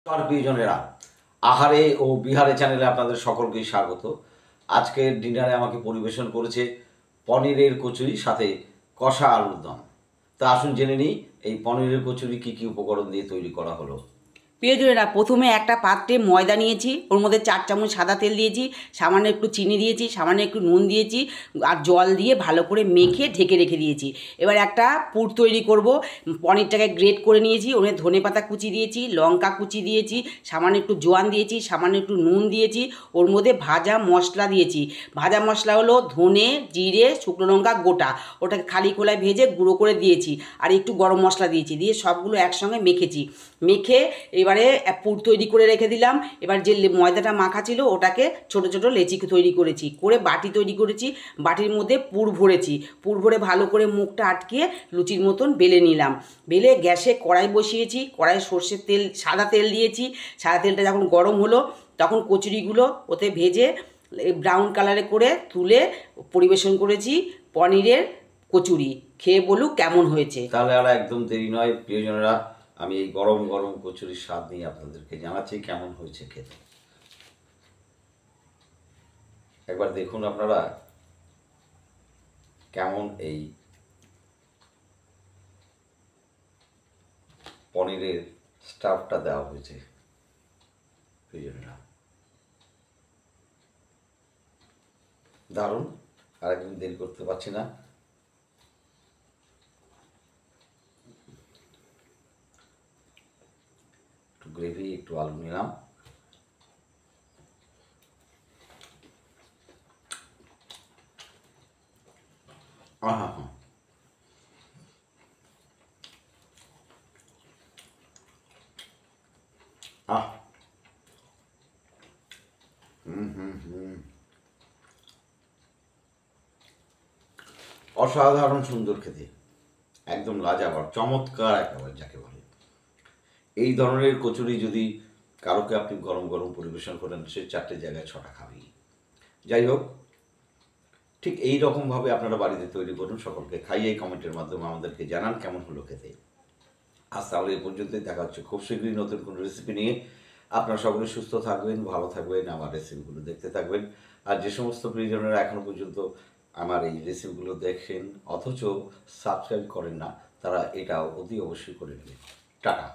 নমস্কার প্রিয়জনেরা, আহারে ও বিহারে চ্যানেলে আপনাদের সকলকেই স্বাগত। আজকের ডিনারে আমাকে পরিবেশন করেছে পনিরের কচুরি সাথে কষা আলুর দম। তা আসুন জেনে নিই এই পনিরের কচুরি কী কী উপকরণ দিয়ে তৈরি করা হলো। প্রিয়জনেরা, প্রথমে একটা পাত্রে ময়দা নিয়েছি, ওর মধ্যে 4 চামচ সাদা তেল দিয়েছি, সামান্য একটু চিনি দিয়েছি, সামান্য একটু নুন দিয়েছি আর জল দিয়ে ভালো করে মেখে ঢেকে রেখে দিয়েছি। এবার একটা পুর তৈরি করব। পনিরটাকে গ্রেট করে নিয়েছি, ওর ধনে পাতা কুচি দিয়েছি, লঙ্কা কুচি দিয়েছি, সামান্য একটু জোয়ান দিয়েছি, সামান্য একটু নুন দিয়েছি, ওর মধ্যে ভাজা মশলা দিয়েছি। ভাজা মশলা হলো ধনে, জিরে, শুকনো লঙ্কা গোটা, ওটাকে খালি খোলায় ভেজে গুঁড়ো করে দিয়েছি, আর একটু গরম মশলা দিয়েছি, দিয়ে সবগুলো একসঙ্গে মেখেছি। মেখে এবারে পুর তৈরি করে রেখে দিলাম। এবার যে ময়দাটা মাখা ছিল ওটাকে ছোট ছোট লেচি তৈরি করেছি, করে বাটি তৈরি করেছি, বাটির মধ্যে পুর ভরেছি। পুর ভরে ভালো করে মুখটা আটকিয়ে লুচির মতন বেলে নিলাম। বেলে গ্যাসে কড়াই বসিয়েছি, কড়াই সর্ষের তেল, সাদা তেল দিয়েছি। সাদা তেলটা যখন গরম হলো তখন কচুরিগুলো ওতে ভেজে ব্রাউন কালারে করে তুলে পরিবেশন করেছি পনিরের কচুরি। খেয়ে বলুক কেমন হয়েছে। তাহলে আর একদম দেরি নয় প্রিয়জনেরা, আমি এই গরম গরম কচুরির স্বাদ নিয়ে আপনাদেরকে জানাচ্ছি কেমন হয়েছে খেতে। একবার দেখুন আপনারা কেমন এই পনিরের স্টাফটা দেওয়া হয়েছে। প্রিয়জনেরা দারুণ, আর একদিন দেরি করতে পারছি না। একটু গ্রেভি, একটু আলু নিলাম। আহা হা, আহ, অসাধারণ সুন্দর খেতে, একদম লাজবাব, চমৎকার একেবারে যাকে বলে। এই ধরনের কচুরি যদি কারোকে আপনি গরম গরম পরিবেশন করেন, সে 4টে জায়গায় 6টা খাবেই। যাই হোক, ঠিক এই রকমভাবে আপনারা বাড়িতে তৈরি করুন, সকলকে খাইয়ে কমেন্টের মাধ্যমে আমাদেরকে জানান কেমন হলো খেতে। আজ তাহলে এই পর্যন্তই, দেখা হচ্ছে খুব শীঘ্রই নতুন কোনো রেসিপি নিয়ে। আপনারা সকলে সুস্থ থাকবেন, ভালো থাকবেন, আমার রেসিপিগুলো দেখতে থাকবেন। আর যে সমস্ত প্রিয়জনেরা এখনও পর্যন্ত আমার এই রেসিপিগুলো দেখেন অথচ সাবস্ক্রাইব করেন না, তারা এটা অতি অবশ্যই করে নেবেন। টাটা।